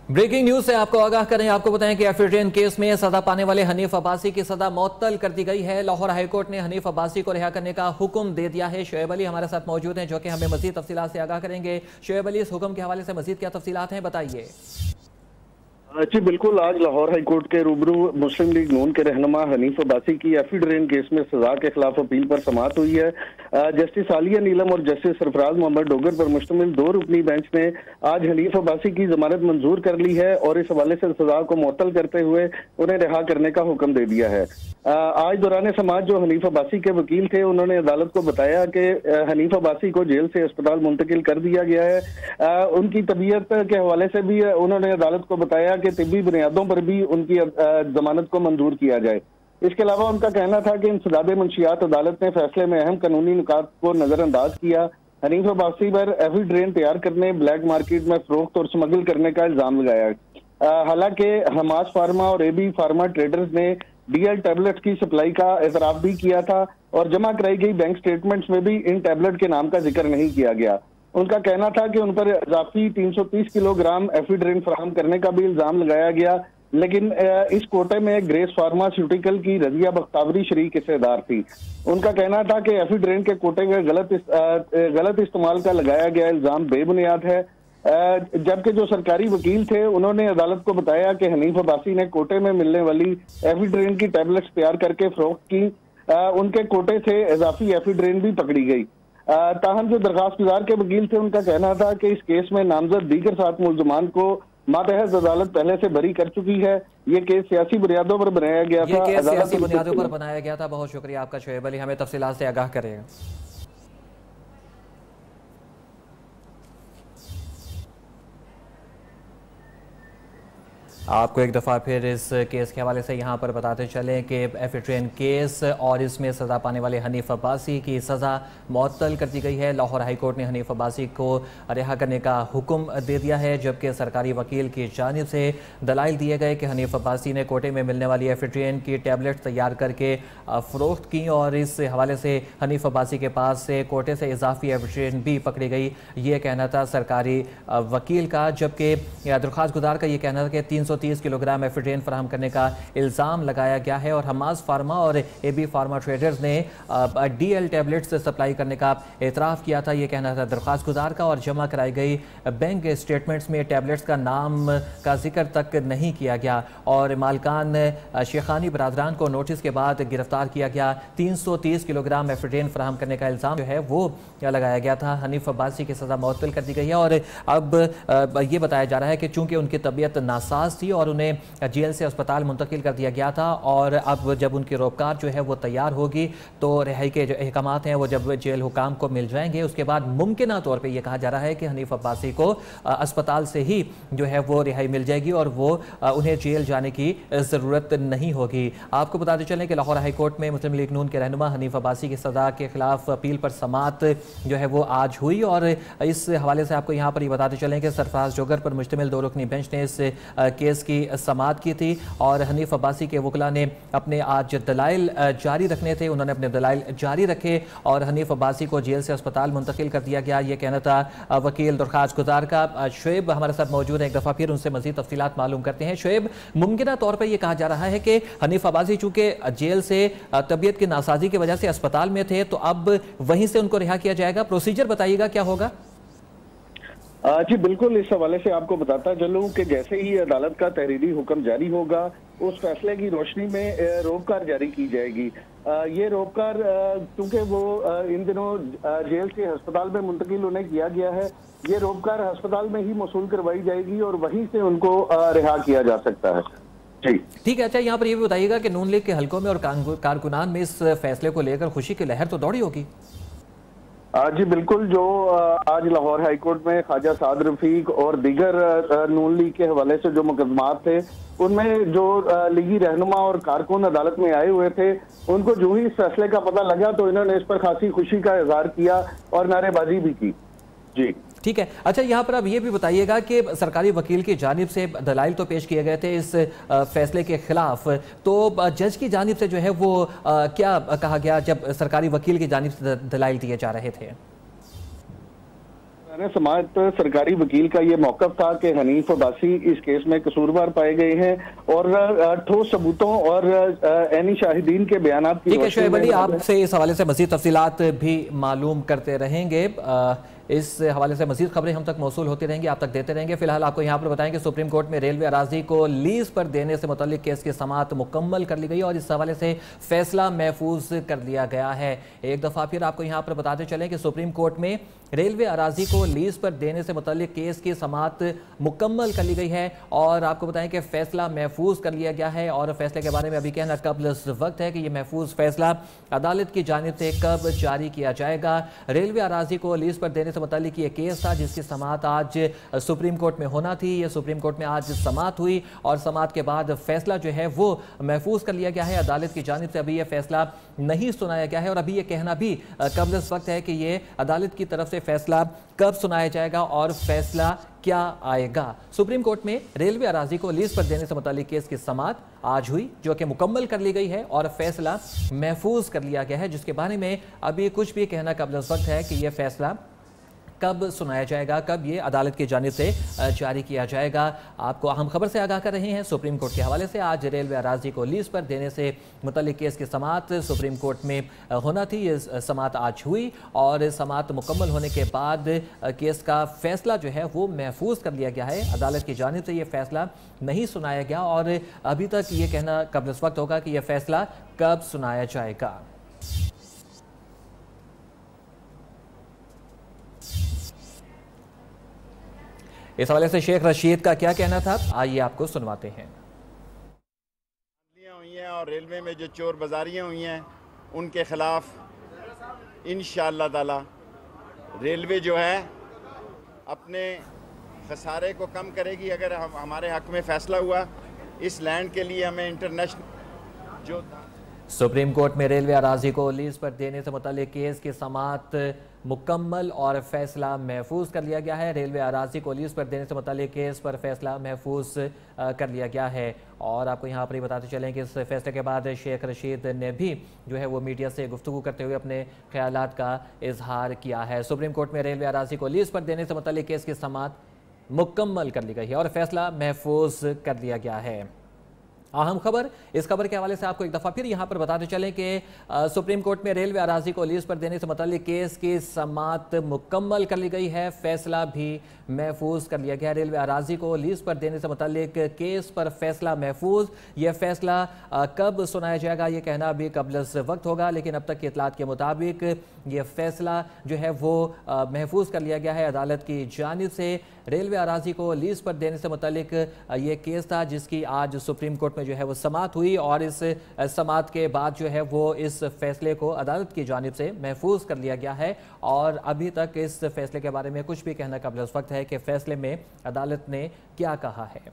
Breaking news से आपको आगाह करें, आपको बताएं कि एफिड्रेन केस में सजा पाने वाले हनीफ अब्बासी की सजा मुअत्तल कर दी गई है। लाहौर हाईकोर्ट ने हनीफ अब्बासी को रिहा करने का हुक्म दे दिया है। शोएब अली हमारे साथ मौजूद हैं जो कि हमें मजीद तफसीलात से आगाह करेंगे। शोएब अली, इस हुक्म के हवाले से मजीद क्या तफसीलात हैं, बताइए। जी बिल्कुल, आज लाहौर हाईकोर्ट के रूबरू मुस्लिम लीग नून के रहनुमा हनीफ अब्बासी की एफिड्रेन केस में सजा के खिलाफ अपील पर समाअत हुई है। जस्टिस आलिया नीलम और जस्टिस सरफराज मोहम्मद डोगर पर मुश्तमिल 2 रुकनी बेंच ने आज हनीफ अब्बासी की जमानत मंजूर कर ली है और इस हवाले से सजा को मुअत्तल करते हुए उन्हें रिहा करने का हुक्म दे दिया है। आज दौरान समाअत जो हनीफ अब्बासी के वकील थे, उन्होंने अदालत को बताया कि हनीफ अब्बासी को जेल से अस्पताल मुंतकिल कर दिया गया है। उनकी तबीयत के हवाले से भी उन्होंने अदालत को बताया कि तिब्बी बुनियादों पर भी उनकी जमानत को मंजूर किया जाए। इसके अलावा उनका कहना था कि इंसदाद मंशियात अदालत ने फैसले में अहम कानूनी नुकात को नजरअंदाज किया। हनीफ अब्बासी पर एफिड्रेन तैयार करने, ब्लैक मार्केट में फरोख्त और स्मगल करने का इल्जाम लगाया। हालांकि हमास फार्मा और एबी फार्मा ट्रेडर्स ने डीएल टैबलेट्स की सप्लाई का एतराफ भी किया था और जमा कराई गई बैंक स्टेटमेंट्स में भी इन टैबलेट के नाम का जिक्र नहीं किया गया। उनका कहना था कि उन पर इजाफी 330 किलोग्राम एफिड्रेन फराहम करने का भी इल्जाम लगाया गया, लेकिन इस कोटे में ग्रेस फार्मास्यूटिकल की रजिया बख्तावरी शरीक हिस्सेदार थी। उनका कहना था कि एफिड्रेन के कोटे के गलत इस्तेमाल का लगाया गया इल्जाम बेबुनियाद है। जबकि जो सरकारी वकील थे, उन्होंने अदालत को बताया कि हनीफ अब्बासी ने कोटे में मिलने वाली एफिड्रेन की टैबलेट्स तैयार करके फरोख्त की। उनके कोटे से इजाफी एफिड्रेन भी पकड़ी गई। ताहम जो दरखास्त गुजार के वकील थे, उनका कहना था कि इस केस में नामजद दीगर 7 मुल्जमान को मातहत अदालत पहले से बरी कर चुकी है। ये केस सियासी बुनियादों पर बनाया गया था। ये केस सियासी बुनियादों पर बनाया गया था। बहुत शुक्रिया आपका शोएब अली, हमें तफसीलात से आगाह करेगा। आपको एक दफ़ा फिर इस केस के हवाले से यहाँ पर बताते चलें कि एफिड्रेन केस और इसमें सज़ा पाने वाले हनीफ अब्बासी की सज़ा मुअत्तल कर दी गई है। लाहौर हाईकोर्ट ने हनीफ अब्बासी को रिहा करने का हुक्म दे दिया है, जबकि सरकारी वकील की जानिब से दलाइल दिए गए कि हनीफ अब्बासी ने कोटे में मिलने वाली एफिड्रेन की टैबलेट तैयार करके फ़रोख्त की और इस हवाले से हनीफ अब्बासी के पास से कोटे से इजाफी एफिड्रेन भी पकड़ी गई। ये कहना था सरकारी वकील का, जबकि दरख्वास्त गुजार का ये कहना था कि 330 किलोग्राम एफिड्रेन फराहम करने का इल्ज़ाम लगाया गया है और हमास फार्मा और एबी फार्मा ट्रेडर्स ने डीएल टैबलेट्स सप्लाई करने का एतराफ़ किया था। ये कहना था दरख्वास्त गुजार का, और जमा कराई गई बैंक स्टेटमेंट्स में टैबलेट्स का नाम का जिक्र तक नहीं किया गया और मालकान शेखानी बरादरान को नोटिस के बाद गिरफ्तार किया गया। 330 किलोग्राम एफिड्रेन फराहम करने का इल्ज़ाम जो है वो लगाया गया था। हनीफ अब्बासी की सज़ा मुअत्तल कर दी गई है और अब ये बताया जा रहा है कि चूँकि उनकी तबीयत नासाज थी और उन्हें जेल से अस्पताल मुंतकिल कर दिया गया था और अब जब उनकी रोपकार जो है वो तैयार होगी तो रिहाई के जो अहकामात हैं वो जब जेल हुकाम को मिल जाएंगे, उसके बाद मुमकिन तौर पे ये कहा जा रहा है कि हनीफ अब्बासी को अस्पताल से ही जो है वो रिहाई मिल जाएगी और वो उन्हें जेल जाने की ज़रूरत नहीं होगी। आपको बताते चलें कि लाहौर हाईकोर्ट में मुस्लिम लीग नून के रहनुमा हनीफ अब्बासी की सज़ा के खिलाफ अपील पर समाअत जो है वो आज हुई और इस हवाले से आपको यहाँ पर ये बताते चलें कि सरफराज जोगर पर मुश्तमिल 2 रुकनी बेंच ने इस केस की समाअत की थी और हनीफ अब्बासी के वकला ने अपने आज दलाइल जारी रखने थे, उन्होंने अपने दलाइल जारी रखे और हनीफ अब्बासी को जेल से अस्पताल मुंतकिल कर दिया गया। ये कहना था वकील दरख्वास्त गुजार का। शोएब हमारे साथ मौजूद है, एक दफ़ा फिर उनसे मज़ीद तफसीलात मालूम करते हैं। शोएब, मुमकिन तौर पर यह कहा जा रहा है कि हनीफ अब्बासी चूँकि जेल से तबीयत की नासाजी की वजह से अस्पताल में थे तो अब वहीं से उनको रिहा किया जाएगा। प्रोसीजर बताइएगा क्या होगा? जी बिल्कुल, इस हवाले से आपको बताता चलूं कि जैसे ही अदालत का तहरीरी हुक्म जारी होगा उस फैसले की रोशनी में रोबकार जारी की जाएगी। ये रोबकार क्योंकि वो इन दिनों जेल से अस्पताल में मुंतकिल उन्हें किया गया है, ये रोबकार अस्पताल में ही मौसूल करवाई जाएगी और वहीं से उनको रिहा किया जा सकता है। जी ठीक है। अच्छा, यहाँ पर ये भी बताइएगा कि नून लीग के हलकों में और कारकुनान में इस फैसले को लेकर खुशी की लहर तो दौड़ी होगी। जी बिल्कुल, जो आज लाहौर हाईकोर्ट में ख्वाजा साद रफीक और दीगर नून लीग के हवाले से जो मुकदमात थे उनमें जो लीगी रहनुमा और कारकुन अदालत में आए हुए थे, उनको जो ही इस फैसले का पता लगा तो इन्होंने इस पर खासी खुशी का इजहार किया और नारेबाजी भी की। जी ठीक है। अच्छा, यहाँ पर अब ये भी बताइएगा कि सरकारी वकील की जानिब से दलाइल तो पेश किए गए थे इस फैसले के खिलाफ, तो जज की जानिब से जो है वो क्या कहा गया जब सरकारी वकील की जानिब से दलाइल दिए जा रहे थे? समात सरकारी वकील का ये मौकफ था कि हनीफ अब्बासी इस केस में कसूरवार पाए गए हैं और ठोस सबूतों और ऐनी शाहिदीन के बयानात की। ठीक है शोएब अली, आपसे इस हवाले से मज़ीद तफसीलात भी मालूम करते रहेंगे। इस हवाले से मज़ीद खबरें हम तक मौसूल होती रहेंगी, आप तक देते रहेंगे। फिलहाल आपको यहाँ पर बताएं कि सुप्रीम कोर्ट में रेलवे अराजी को लीज पर देने से मुतल्लिक केस की समाअत मुकम्मल कर ली गई और इस हवाले से फैसला महफूज कर लिया गया है। एक दफ़ा फिर आपको यहाँ पर बताते चलें कि सुप्रीम कोर्ट में रेलवे अराजी को लीज पर देने से मुतल्लिक केस की समाअत मुकम्मल कर ली गई है और आपको बताएं कि फैसला महफूज कर लिया गया है। और फैसले के बारे में अभी कहना कब्ल वक्त है कि यह महफूज फैसला अदालत की जानिब से कब जारी किया जाएगा। रेलवे अराजी को लीज पर देने से मुतल्लिक ये केस था जिसकी समाअत आज सुप्रीम कोर्ट में होना थी। ये सुप्रीम कोर्ट में आज समाअत हुई और समाअत के बाद फैसला जो है वो महफूज कर लिया गया है। अदालत की जानिब से अभी यह फैसला नहीं सुनाया गया है और अभी यह कहना भी कब्ल वक्त है कि ये अदालत की तरफ से फैसला कब सुनाया जाएगा और फैसला क्या आएगा। सुप्रीम कोर्ट में रेलवे अराजी को लीज पर देने से मुतालिक केस की समाअत आज हुई जो कि मुकम्मल कर ली गई है और फैसला महफूज कर लिया गया है, जिसके बारे में अभी कुछ भी कहना कब्ल वक्त है कि यह फैसला कब सुनाया जाएगा, कब ये अदालत की जानिब से जारी किया जाएगा। आपको अहम खबर से आगाह कर रहे हैं सुप्रीम कोर्ट के हवाले से। आज रेलवे अराजी को लीज पर देने से मुतल्लिक केस की समाअत सुप्रीम कोर्ट में होना थी। ये समाअत आज हुई और समाअत मुकम्मल होने के बाद केस का फैसला जो है वो महफूज कर लिया गया है। अदालत की जानिब से ये फैसला नहीं सुनाया गया और अभी तक ये कहना कब्ल वक्त होगा कि यह फैसला कब सुनाया जाएगा। इस हवाले से शेख रशीद का क्या कहना था, आइए आपको सुनवाते हैं। हुई हैं और रेलवे में जो चोर बाजारियाँ हुई हैं उनके खिलाफ इंशाअल्लाह ताला रेलवे जो है अपने खसारे को कम करेगी। अगर हमारे हक में फैसला हुआ, इस लैंड के लिए हमें इंटरनेशनल जो सुप्रीम कोर्ट में रेलवे अराजी को लीज पर देने से मुतालिक केस की समाअत मुकम्मल और फैसला महफूज कर लिया गया है। रेलवे अराजी को लीज पर देने से मुतालिक केस पर फैसला महफूज कर लिया गया है। और आपको यहाँ पर ही बताते चलें कि इस फैसले के बाद शेख रशीद ने भी जो है वो मीडिया से गुफ्तगू करते हुए अपने ख्यालात का इजहार किया है। सुप्रीम कोर्ट में रेलवे अराजी को लीज पर देने से मुतालिक केस की समाअत मुकम्मल कर ली गई है और फैसला महफूज कर लिया गया है। अहम खबर, इस खबर के हवाले से आपको एक दफ़ा फिर यहाँ पर बताते चलें कि सुप्रीम कोर्ट में रेलवे अराजी को लीज पर देने से मुतालिक केस की समाअत मुकम्मल कर ली गई है, फैसला भी महफूज कर लिया गया। रेलवे अराजी को लीज पर देने से मुतालिक केस पर फैसला महफूज। यह फैसला कब सुनाया जाएगा ये कहना अभी कब्ल वक्त होगा, लेकिन अब तक की इतलात के मुताबिक यह फैसला जो है वो महफूज कर लिया गया है अदालत की जानिब से। रेलवे अराजी को लीज पर देने से मुतालिक ये केस था जिसकी आज सुप्रीम कोर्ट में जो है वो समाअत हुई और इस समाअत के बाद जो है वो इस फैसले को अदालत की जानिब से महफूज कर लिया गया है और अभी तक इस फैसले के बारे में कुछ भी कहना कब्ल वक्त है कि फैसले में अदालत ने क्या कहा है।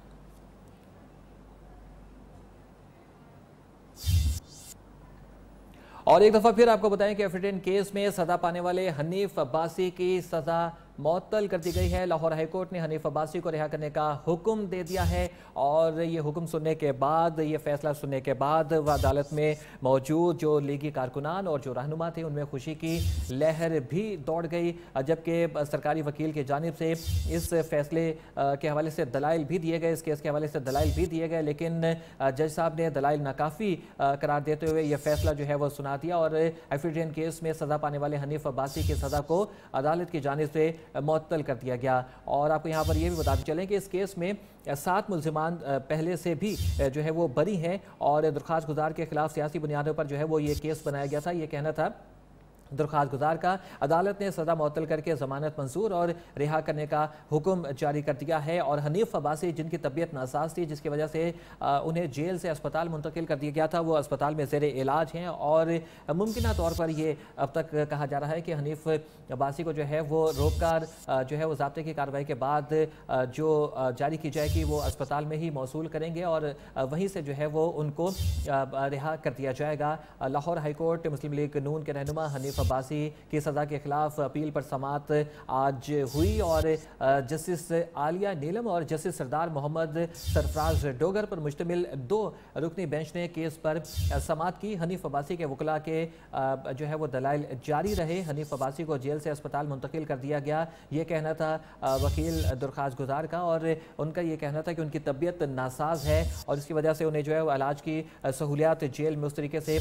और एक दफ़ा फिर आपको बताएं कि एफिडेविट केस में सज़ा पाने वाले हनीफ अब्बासी की सज़ा मअतल कर दी गई है। लाहौर हाई कोर्ट ने हनीफ अब्बासी को रिहा करने का हुक्म दे दिया है और ये हुक्म सुनने के बाद, ये फैसला सुनने के बाद वह अदालत में मौजूद जो लीगी कारकुनान और जो रहनुमा थे उनमें खुशी की लहर भी दौड़ गई, जबकि सरकारी वकील की जानिब से इस फैसले के हवाले से दलाइल भी दिए गए, इस केस के हवाले से दलाइल भी दिए गए, लेकिन जज साहब ने दलाइल नाकाफ़ी करार देते हुए यह फैसला जो है वह सुना दिया और एफिडेविट केस में सज़ा पाने वाले हनीफ अब्बासी की सज़ा को अदालत की जानिब से मुअत्तल कर दिया गया। और आपको यहाँ पर यह भी बताते चलें कि इस केस में 7 मुल्ज़िमान पहले से भी जो है वो बरी हैं और दरख्वास्त गुजार के खिलाफ सियासी बुनियादों पर जो है वो ये केस बनाया गया था। ये कहना था दरख्वास्त गुजार का। अदालत ने सज़ा मुअत्तल करके ज़मानत मंजूर और रिहा करने का हुक्म जारी कर दिया है और हनीफ अब्बासी जिनकी तबीयत नासाज थी जिसकी वजह से उन्हें जेल से अस्पताल मुंतकिल कर दिया गया था, वो अस्पताल में ज़ेरे इलाज हैं और मुमकिन तौर पर ये अब तक कहा जा रहा है कि हनीफ अब्बासी को जो है वो रोककर जो है वो ज़ाब्ते की कार्रवाई के बाद जो जारी की जाएगी वो अस्पताल में ही मौसूल करेंगे और वहीं से जो है वो उनको रिहा कर दिया जाएगा। लाहौर हाई कोर्ट मुस्लिम लीग नून के रहनुमा हनीफ हनीफ अब्बासी की सज़ा के खिलाफ अपील पर समाअत आज हुई और जस्टिस आलिया नीलम और जस्टिस सरदार मोहम्मद सरफराज डोगर पर मुश्तमिल 2 रुकनी बेंच ने केस पर समाअत की। हनीफ अब्बासी के वकला के जो है वो दलाइल जारी रहे। हनीफ अब्बासी को जेल से अस्पताल मुंतकिल कर दिया गया, ये कहना था वकील दरख्वास्त गुजार का, और उनका ये कहना था कि उनकी तबीयत नासाज है और इसकी वजह से उन्हें जो है वो इलाज की सहूलियात जेल में उस तरीके से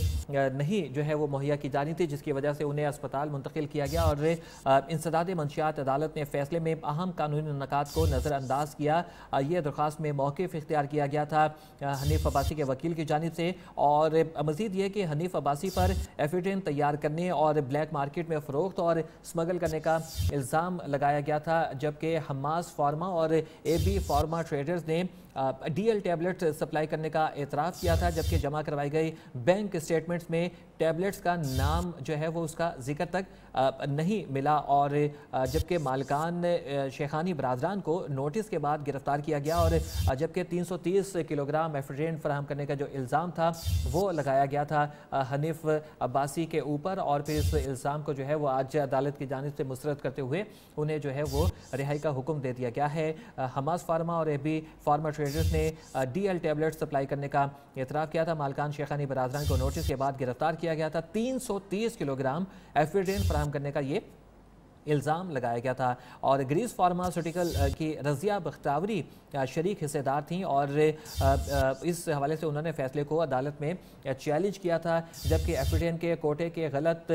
नहीं जो है वो मुहैया की जानी थी, जिसकी वजह से उन्हें अस्पताल मुंतकिल किया गया। और इंसदाद मंशियात अदालत ने फैसले में अहम कानूनी नकात को नज़रअंदाज किया। ये दरख्वास्त में मौक़िफ़ इख्तियार किया गया था हनीफ अब्बासी के वकील की जानिब से, और मज़ीद ये कि हनीफ अब्बासी पर एफिडेविट तैयार करने और ब्लैक मार्केट में फ़रोख्त और स्मगल करने का इल्ज़ाम लगाया गया था, जबकि हमास फार्मा और AB फार्मा ट्रेडर्स ने DL टैबलेट सप्लाई करने का एतराफ़ किया था, जबकि जमा करवाई गई बैंक स्टेटमेंट्स में टैबलेट्स का नाम जो है वो उसका जिक्र तक नहीं मिला, और जबकि मालिकान शेखानी बरादरान को नोटिस के बाद गिरफ्तार किया गया, और जबकि 330 किलोग्राम एफिडेविट फराहम करने का जो इल्ज़ाम था वो लगाया गया था हनीफ अब्बासी के ऊपर, और फिर इस इल्ज़ाम को जो है वो आज अदालत की जानिब से मुस्तरद करते हुए उन्हें जो है वो रिहाई का हुक्म दे दिया गया है। हमास फार्मा और AB फार्मा ट्रेडर्स ने DL टैबलेट सप्लाई करने का एतराफ़ किया था। मालिकान शेखानी बरादरान को नोटिस के बाद गिरफ्तार किया गया था। 330 किलोग्राम एफिडेविट फराहम करने का ये इल्ज़ाम लगाया गया था, और ग्रीस फार्मास्यूटिकल की रज़िया बख्तावरी शरीक हिस्सेदार थीं, और इस हवाले से उन्होंने फ़ैसले को अदालत में चैलेंज किया था, जबकि एफिडेविट के कोटे के गलत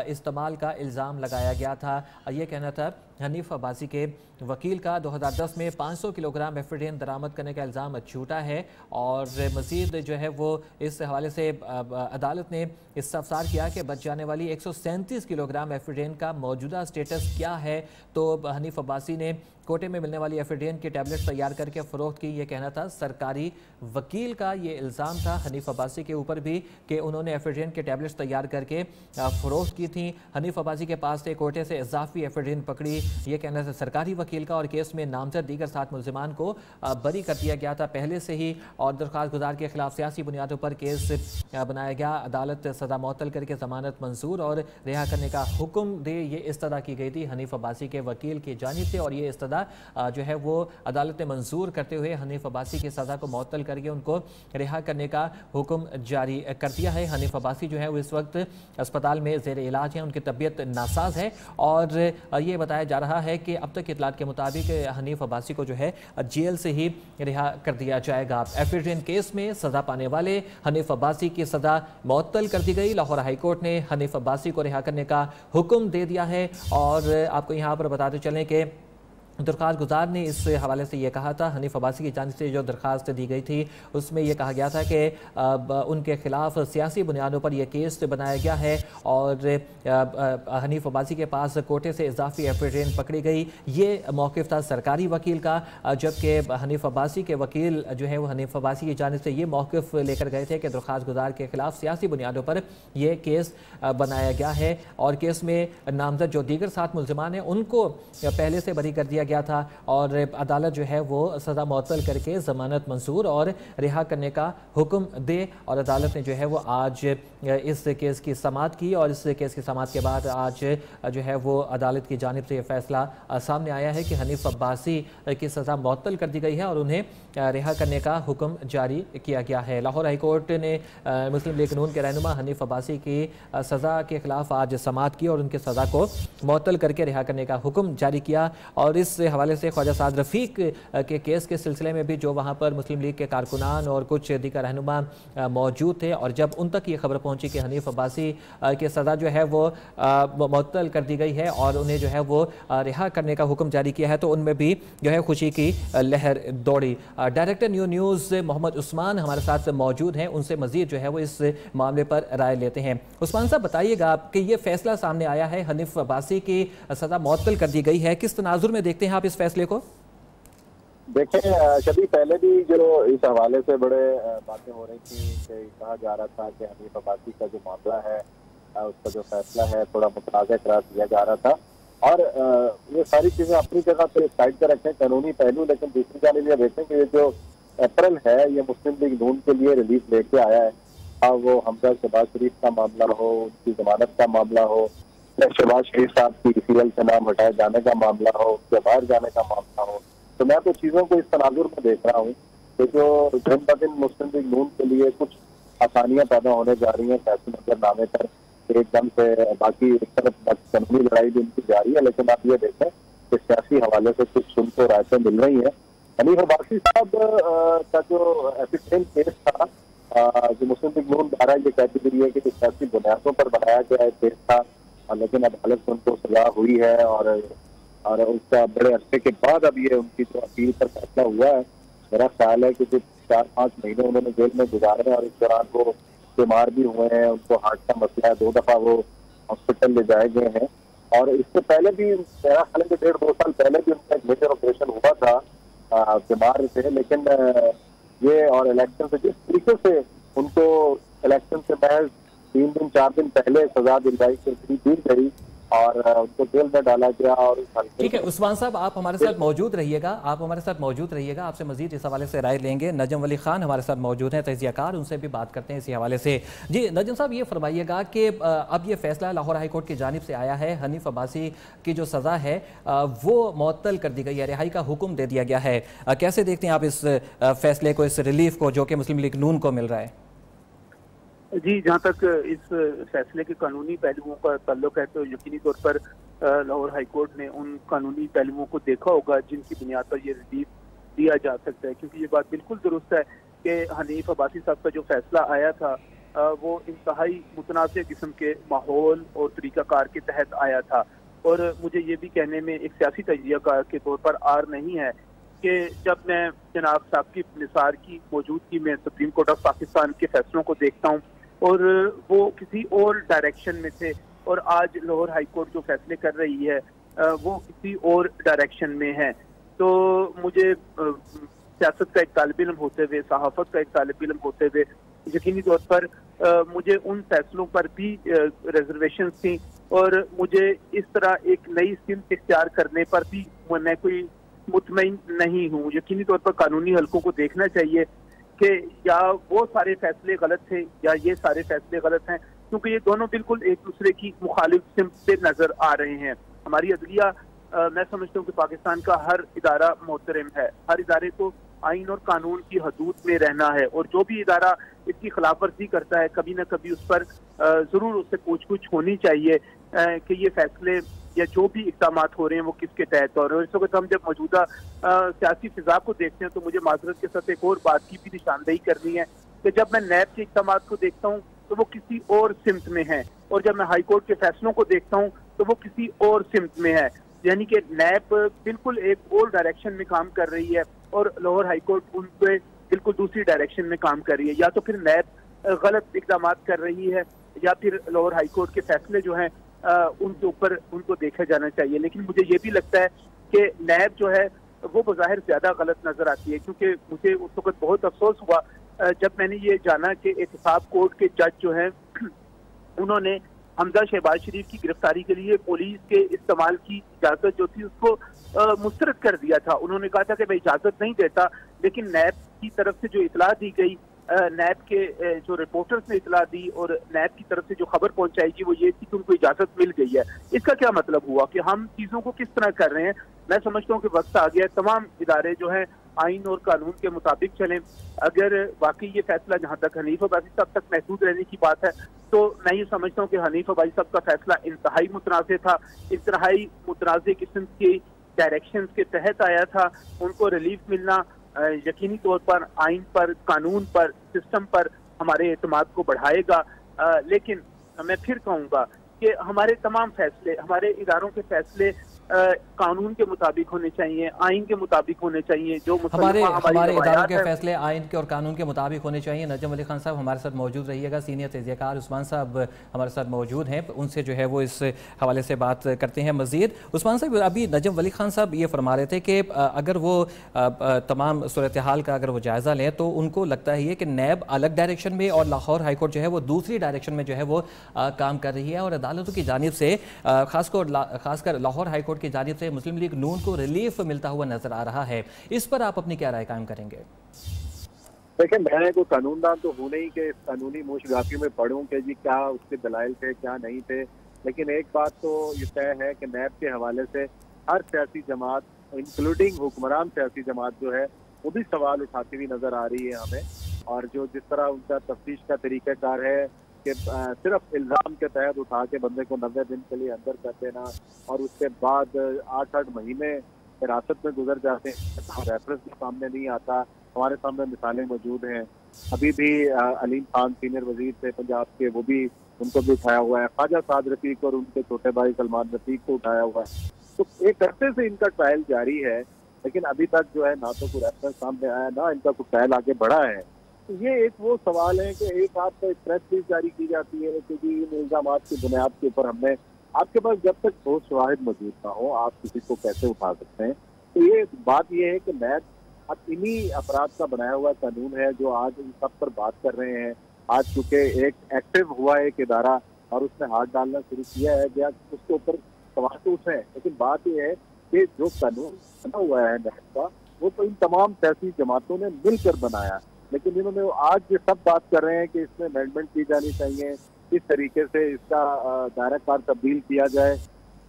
इस्तेमाल का इल्ज़ाम लगाया गया था। ये कहना था हनीफ अब्बासी के वकील का 2010 में 500 किलोग्राम एफिडेविट दरामद करने का इल्ज़ाम झूठा है, और मज़ीद जो है वो इस हवाले से अदालत ने इस्तफसार किया कि बच जाने वाली 137 किलोग्राम एफिडेविट का मौजूदा स्टेटस क्या है। तो हनीफ अब्बासी ने कोटे में मिलने वाली एफिडेविट की टैबलेट तैयार करके फ़रोख्त की, ये कहना था सरकारी वकील का। ये इल्ज़ाम था हनीफ अब्बासी के ऊपर भी कि उन्होंने एफिडेविट की टैबलेट्स तैयार करके फ़रोख्त की थी। हनीफ अब्बासी के पास से कोटे से इजाफी एफिडेविट पकड़ी, ये कहना था सरकारी वकील का, और केस में नामजद दीगर 7 मुल्ज़िमान को बरी कर दिया गया था पहले से ही, और दरख्वास्त गुजार के खिलाफ सियासी बुनियादों पर केस बनाया गया। अदालत सज़ा मुअत्तल करके ज़मानत मंजूर और रिहा करने का हुक्म दे, ये इस्तदा की गई थी हनीफ अब्बासी के वकील की जानिब से, और ये इस्तदा जो है वो अदालत ने मंजूर करते हुए हनीफ अब्बासी की सज़ा को मुअत्तल करके उनको रिहा करने का हुक्म जारी कर दिया है। हनीफ अब्बासी जो है वो इस वक्त अस्पताल में ज़ेर इलाज हैं, उनकी तबीयत नासाज है, और ये बताया जा रहा है कि अब तक इतलात के मुताबिक हनीफ अब्बासी को जो है जेल से ही रिहा कर दिया जाएगा। एफिडेविट केस में सज़ा पाने वाले हनीफ अब्बासी की सज़ा मुअत्तल कर दी गई। लाहौर हाई कोर्ट ने हनीफ अब्बासी को रिहा करने का हुक्म दे दिया है, और आपको यहाँ पर बताते चलें कि दरख्वास्त गुजार ने इस हवाले से ये कहा था, हनीफ अब्बासी की जानिब से जो दरख्वास्त दी गई थी उसमें यह कहा गया था कि उनके खिलाफ सियासी बुनियादों पर यह केस बनाया गया है, और हनीफ अब्बासी के पास कोटे से इजाफी एफिडेविट पकड़ी गई। ये मौक़िफ़ था सरकारी वकील का, जबकि हनीफ अब्बासी के वकील जो है वो हनीफ अब्बासी की जानिब से ये मौक़िफ़ लेकर गए थे कि दरख्वास्त गुजार के खिलाफ सियासी बुनियादों पर यह केस बनाया गया है, और केस में नामजद जो दीगर 7 मुल्ज़िमान हैं उनको पहले से बरी कर दिया गया था, और अदालत जो है वो सज़ा मुअत्तल करके ज़मानत मंजूर और रिहा करने का हुक्म दे, और अदालत ने जो है वो आज इस केस की समाअत की, और इस केस की समाअत के बाद आज जो है वो अदालत की जानिब से ये फैसला सामने आया है कि हनीफ अब्बासी की सज़ा मुअत्तल कर दी गई है और उन्हें रिहा करने का हुक्म जारी किया गया है। लाहौर हाई कोर्ट ने मुस्लिम लीग नून के रहनुमा हनीफ अब्बासी की सज़ा के खिलाफ आज समाअत की और उनकी सज़ा को मुअत्तल करके रिहा करने का हुक्म जारी किया, और इस हवाले से ख्वाजा साद रफ़ीक के केस के सिलसिले में भी जो वहाँ पर मुस्लिम लीग के कारकुनान और कुछ दीगर रहनुमा मौजूद थे, और जब उन तक ये खबर पहुँची कि हनीफ अब्बासी की सज़ा जो है वो मुअत्तल कर दी गई है और उन्हें जो है वो रिहा करने का हुक्म जारी किया है, तो उनमें भी जो है खुशी की लहर दौड़ी। डायरेक्टर न्यूज़ मोहम्मद उस्मान हमारे साथ मौजूद हैं, उनसे मज़ीद जो है वो इस मामले पर राय लेते हैं। उस्मान साहब, बताइएगा कि ये फैसला सामने आया है, हनीफ अब्बासी की सज़ा मुअत्तल कर दी गई है, किस तनाजुर में देखते हैं आप इस फैसले को? देखें, कभी पहले भी जो इस हवाले से बड़े बातें हो रही थी कि कहा जा रहा था कि हनीफ अब्बासी का जो मामला है उसका जो फैसला है थोड़ा मुतनाज़ करार दिया जा रहा था, और ये सारी चीज़ें अपनी जगह पे साइड पर रखें कानूनी पहलू, लेकिन दूसरी जानिब ये देखें कि ये जो अप्रैल है ये मुस्लिम लीग नून के लिए रिलीफ लेके आया है। वो हमजा शहबाज शरीफ का मामला हो, उनकी जमानत का मामला हो, या शहबाज शरीफ साहब की सीएल से नाम हटाए जाने का मामला हो, या बाहर जाने का मामला हो, तो मैं तो चीजों को इस तनाजुर में देख रहा हूँ कि जो दिन ब दिन मुस्लिम लीग नून के लिए कुछ आसानियां पैदा होने जा रही हैं फैसलेनामे पर एकदम से। बाकी एक तरफ कानूनी लड़ाई भी उनकी जारी है, लेकिन आप ये देखें कि सियासी हवाले से कुछ सुन को रायतें मिल रही हैं। हनीफ अब्बासी साहब का जो एफिडेविट केस था, जो मुस्लिम लीग नून द्वारा ये कहती गई है कि सियासी बुनियादों पर बनाया गया एक केस था, लेकिन अदालत से उनको सजा हुई है और उसका बड़े अरसे के बाद अब ये उनकी जो अपील पर फैसला हुआ है, मेरा ख्याल है कि जो 4-5 महीने उन्होंने जेल में गुजारे हैं और इस दौरान वो बीमार भी हुए हैं, उनको हार्ट का मसला है, 2 दफा वो हॉस्पिटल ले जाए गए हैं। और इससे पहले भी मेरा ख्याल है कि 1.5-2 साल पहले भी उनका एक मेजर ऑपरेशन हुआ था, बीमार थे। लेकिन ये और इलेक्शन से जिस तरीके से उनको इलेक्शन से महज 3 दिन 4 दिन पहले सजा दिलवाई दी गई और उनको जेल में डाला गया। और ठीक है उस्मान साहब, आप हमारे साथ मौजूद रहिएगा, आपसे मजीद इस हवाले से राय लेंगे। नजम वली खान हमारे साथ मौजूद हैं, तजियाकार, उनसे भी बात करते हैं इसी हवाले से। जी नजम साहब, ये फरमाइएगा कि अब ये फैसला लाहौर हाई कोर्ट की जानिब से आया है, हनीफ अब्बासी की जो सज़ा है वो मुअत्तल कर दी गई है, रिहाई का हुक्म दे दिया गया है। कैसे देखते हैं आप इस फैसले को, इस रिलीफ को जो कि मुस्लिम लीग नून को मिल रहा है? जी, जहाँ तक इस फैसले के कानूनी पहलुओं का ताल्लुक है तो यकीनी तौर पर लाहौर हाई कोर्ट ने उन कानूनी पहलुओं को देखा होगा जिनकी बुनियाद पर ये रिलीफ दिया जा सकता है, क्योंकि ये बात बिल्कुल दुरुस्त है कि हनीफ अब्बासी साहब का जो फैसला आया था वो इंतहाई मुतनाज़ किस्म के माहौल और तरीक़ाकार के तहत आया था। और मुझे ये भी कहने में एक सियासी तजियाकार के तौर पर आर नहीं है कि जब मैं जनाब साकिब निसार की मौजूदगी में सुप्रीम कोर्ट ऑफ पाकिस्तान के फैसलों को देखता हूँ और वो किसी और डायरेक्शन में थे, और आज लाहौर हाई कोर्ट जो फैसले कर रही है वो किसी और डायरेक्शन में है। तो मुझे सियासत का एक तालिब इल्म होते हुए, सहाफत का एक तालिब इल्म होते हुए यकीनी तौर पर मुझे उन फैसलों पर भी रिजर्वेशन थी, और मुझे इस तरह एक नई सिमत इख्तियार करने पर भी मैं कोई मुतमईन नहीं हूँ। यकीनी तौर पर कानूनी हलकों को देखना चाहिए कि या वो सारे फैसले गलत थे या ये सारे फैसले गलत हैं, क्योंकि ये दोनों बिल्कुल एक दूसरे की मुखालिफ सिमत से नजर आ रहे हैं। हमारी अदलिया, मैं समझता हूँ कि पाकिस्तान का हर इदारा मोहतरम है, हर इदारे को आइन और कानून की हदूद में रहना है, और जो भी इदारा इसकी खिलाफ वर्जी करता है कभी ना कभी उस पर जरूर उससे पूछ होनी चाहिए कि ये फैसले या जो भी इक़दाम हो रहे हैं वो किसके तहत हो रहे हैं। इस वक्त हम जब मौजूदा सियासी फिजा को देखते हैं तो मुझे माजरत के साथ एक और बात की भी निशानदेही करनी है कि जब मैं नैब के इक़दाम को देखता हूँ तो वो किसी और सिमत में है, और जब मैं हाई कोर्ट के फैसलों को देखता हूँ तो वो किसी और सिमत में है। यानी कि नैब बिल्कुल एक और डायरेक्शन में काम कर रही है और लाहौर हाई कोर्ट उन पे बिल्कुल दूसरी डायरेक्शन में काम कर रही है। या तो फिर नैब गलत इक़दाम कर रही है या फिर लाहौर हाई कोर्ट के फैसले जो हैं उनके ऊपर उनको देखा जाना चाहिए। लेकिन मुझे ये भी लगता है कि नैब जो है वो बज़ाहिर ज़्यादा गलत नजर आती है, क्योंकि मुझे उस वक्त बहुत अफसोस हुआ जब मैंने ये जाना कि एहतसाब कोर्ट के जज जो हैं उन्होंने हमजा शहबाज शरीफ की गिरफ्तारी के लिए पुलिस के इस्तेमाल की इजाज़त जो थी उसको मुस्तरद कर दिया था। उन्होंने कहा था कि मैं इजाज़त नहीं देता, लेकिन नैब की तरफ से जो इतला दी गई, नैब के जो रिपोर्टर्स ने इतला दी और नैब की तरफ से जो खबर पहुंचाई गई वो ये थी कि उनको इजाजत मिल गई है। इसका क्या मतलब हुआ कि हम चीजों को किस तरह कर रहे हैं? मैं समझता हूँ कि वक्त आ गया, तमाम इदारे जो हैं आइन और कानून के मुताबिक चलें। अगर वाकई ये फैसला जहाँ तक हनीफ अब्बासी साहब तक महदूद रहने की बात है तो मैं ये समझता हूँ कि हनीफ अब्बासी साहब का फैसला इंतहाई मुतनाज़ था, इंतहाई मुतनाज़ किस्म की डायरेक्शन के तहत आया था। उनको रिलीफ मिलना यकीनी तौर पर आइन पर, कानून पर, सिस्टम पर हमारे एतमाद को बढ़ाएगा। लेकिन मैं फिर कहूँगा कि हमारे तमाम फैसले, हमारे इदारों के फैसले कानून के मुताबिक होने चाहिए, आइन के मुताबिक होने चाहिए। जो हमारे इदारों के फैसले आइन के और कानून के मुताबिक होने चाहिए। नजम वली खान साहब हमारे साथ मौजूद रहिएगा, सीनियर तजियाकार उस्मान साहब हमारे साथ मौजूद हैं, उनसे जो है वो इस हवाले से बात करते हैं मज़ीद। उस्मान साहब, अभी नजम वली खान साहब ये फरमा रहे थे कि अगर वो तमाम सूरत हाल का अगर वो जायज़ा लें तो उनको लगता है कि नैब अलग डायरेक्शन में और लाहौर हाई कोर्ट जो है वो दूसरी डायरेक्शन में जो है वो काम कर रही है, और अदालतों की जानिब से खासकर लाहौर हाई कोर्ट की जानिब से मुस्लिम लीग नून को रिलीफ मिलता हुआ नजर आ रहा है। इस पर आप अपनी क्या राय कायम करेंगे? देखिए, मैं कोई कानूनदान तो हूँ नहीं कि कानूनी मूशगाफी में पढ़ूं कि जी क्या उसके दलाइल थे, क्या नहीं थे। लेकिन एक बात तो ये तय है कि नैब के हवाले से हर सियासी जमात, इंक्लूडिंग हुक्मरान सियासी जमात जो है, वो भी सवाल उठाती हुई नजर आ रही है हमें। और जो जिस तरह उनका तफ्तीश का तरीक़ाकार है कि सिर्फ इल्ज़ाम के तहत उठा के बंदे को 90 दिन के लिए अंदर कर देना और उसके बाद 8-8 महीने हिरासत में गुजर जाते हैं, रेफरेंस भी सामने नहीं आता। हमारे सामने मिसालें मौजूद हैं। अभी भी अलीम खान सीनियर वजीर थे पंजाब के, वो भी उनको भी उठाया हुआ है। ख्वाजा साद रफीक और उनके छोटे भाई सलमान रफीक को उठाया हुआ है। तो एक अरसे से इनका ट्रायल जारी है, लेकिन अभी तक जो है ना तो कोई रेफरेंस सामने आया, ना इनका कोई ट्रायल आगे बढ़ा है। तो ये एक वो सवाल है कि एक आपको एक प्रेस रिलीज जारी की जाती है क्योंकि इन इल्जाम की बुनियाद के ऊपर हमने, आपके पास जब तक ठोस शवाहिद मौजूद ना हो आप किसी को कैसे उठा सकते हैं। तो ये बात ये है कि नैब अब इन्हीं अपराध का बनाया हुआ कानून है जो आज इन सब पर बात कर रहे हैं। आज चूंकि एक एक्टिव हुआ एक इदारा और उसने हाथ डालना शुरू किया है, या उसके ऊपर सवाल तो उठे, लेकिन बात यह है कि जो कानून बना हुआ है नैब का, वो तो इन तमाम सियासी जमातों ने मिलकर बनाया। लेकिन इन्होंने आज ये सब बात कर रहे हैं कि इसमें अमेंडमेंट की जानी चाहिए, इस तरीके से इसका दायरा कार तब्दील किया जाए।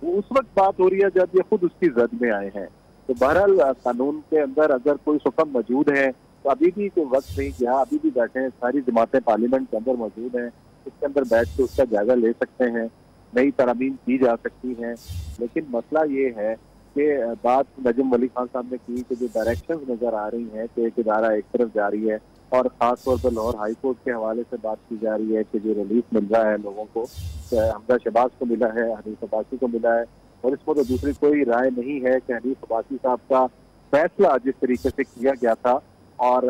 वो उस वक्त बात हो रही है जब ये खुद उसकी जद में आए हैं। तो बहरहाल कानून के अंदर अगर कोई हुक्म मौजूद है तो अभी भी कोई वक्त नहीं गया, अभी भी बैठे हैं, सारी जमातें पार्लियामेंट के अंदर मौजूद हैं, उसके अंदर बैठ के उसका जायजा ले सकते हैं, नई तरमीम की जा सकती हैं। लेकिन मसला ये है कि बात नजम वली खान साहब ने की कि जो डायरेक्शंस नजर आ रही हैं कि एक इदारा एक तरफ जा रही है, और खास तौर पर लाहौर हाई कोर्ट के हवाले से बात की जा रही है कि जो रिलीफ मिल रहा है लोगों को, हमजा शहबाज को मिला है, हनीफ अब्बासी को मिला है, और इसमें तो दूसरी कोई राय नहीं है कि हनीफ अब्बासी साहब का फैसला जिस तरीके से किया गया था, और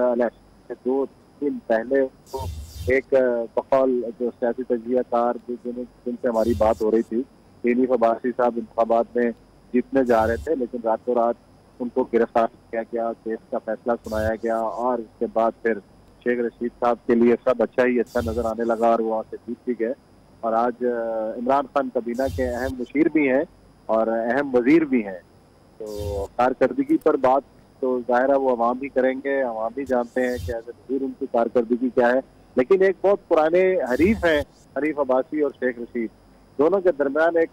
2 दिन पहले तो एक बकौल जो सियासी तजियाकार जिनसे हमारी बात हो रही थी, हनीफ अब्बासी साहब इंतखाबात में जीतने जा रहे थे, लेकिन रातों रात उनको गिरफ्तार किया गया, केस का फैसला सुनाया गया, और उसके बाद फिर शेख रशीद साहब के लिए सब अच्छा ही अच्छा नजर आने लगा और वो वहाँ से जीत भी गए। और आज इमरान खान काबीना के अहम मुशीर भी हैं और अहम वजीर भी हैं। तो कारकर्दगी पर बात तो जाहिर है वो अवाम भी करेंगे, अवाम भी जानते हैं कि एज ए वजीर उनकी कारकर्दगी क्या है। लेकिन एक बहुत पुराने हरीफ हैं हनीफ अब्बासी और शेख रशीद, दोनों के दरमियान एक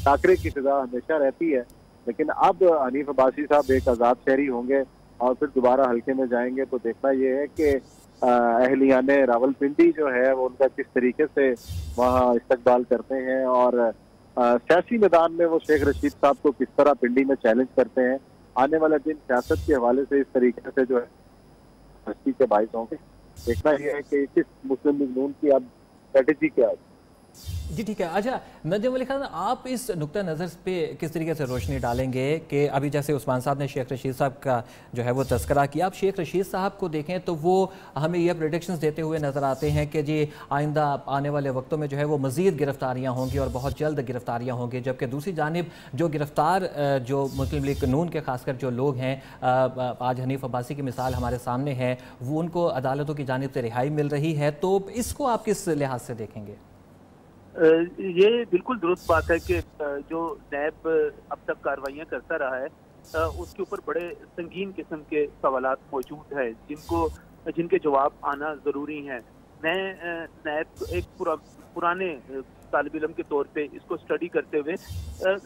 टाकरे की फिजा हमेशा रहती है। लेकिन अब हनीफ अब्बासी साहब एक आज़ाद शहरी होंगे और फिर दोबारा हल्के में जाएंगे, तो देखना ये है कि अहलियाने रावलपिंडी जो है वो उनका किस तरीके से वहाँ इस्तकबाल करते हैं, और सियासी मैदान में वो शेख रशीद साहब को किस तरह पिंडी में चैलेंज करते हैं। आने वाले दिन सियासत के हवाले से इस तरीके से जो है हस्ती के बाइस होंगे। देखना यह है कि किस मुस्लिम लीग नून की अब स्ट्रेटेजी क्या है। जी ठीक है। अच्छा नजम वली खान, आप इस नुक्ता नज़र पे किस तरीके से रोशनी डालेंगे कि अभी जैसे उस्मान साहब ने शेख रशीद साहब का जो है वो तस्करा किया, आप शेख रशीद साहब को देखें तो वो हमें ये प्रेडिक्शंस देते हुए नज़र आते हैं कि जी आइंदा आने वाले वक्तों में जो है वो मज़ीद गिरफ्तारियाँ होंगी और बहुत जल्द गिरफ्तारियाँ होंगी, जबकि दूसरी जानिब जो गिरफ्तार जो मुस्लिम लीग नून के खासकर जो लोग हैं, आज हनीफ अब्बासी की मिसाल हमारे सामने है, वो उनको अदालतों की जानिब से रिहाई मिल रही है, तो इसको आप किस लिहाज से देखेंगे? ये बिल्कुल दुरुस्त बात है कि जो नैब अब तक कार्रवाइयाँ करता रहा है उसके ऊपर बड़े संगीन किस्म के सवालात मौजूद है जिनके जवाब आना ज़रूरी हैं। मैं नैब एक पुराने तालिब इल्म के तौर पे इसको स्टडी करते हुए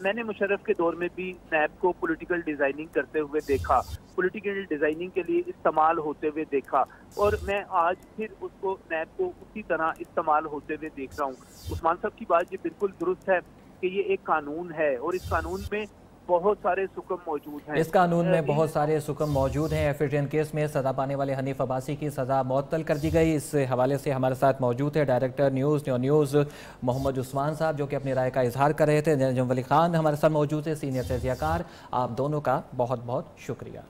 मैंने मुशर्रफ के दौर में भी नैब को पॉलिटिकल डिज़ाइनिंग करते हुए देखा, पॉलिटिकल डिज़ाइनिंग के लिए इस्तेमाल होते हुए देखा, और मैं आज फिर उसको नैब को उसी तरह इस्तेमाल होते हुए देख रहा हूँ। उस्मान साहब की बात ये बिल्कुल दुरुस्त है कि ये एक कानून है और इस कानून में बहुत सारे सुकम मौजूद हैं। इस कानून में बहुत सारे सुकम मौजूद हैं। एफिट्रियन केस में सजा पाने वाले हनीफ अब्बासी की सजा मुअत्तल कर दी गई। इस हवाले से हमारे साथ मौजूद है डायरेक्टर न्यूज़ मोहम्मद उस्मान साहब, जो कि अपनी राय का इजहार कर रहे थे। नजम वली खान हमारे साथ मौजूद है, सीनियर तजियाकार। आप दोनों का बहुत बहुत शुक्रिया।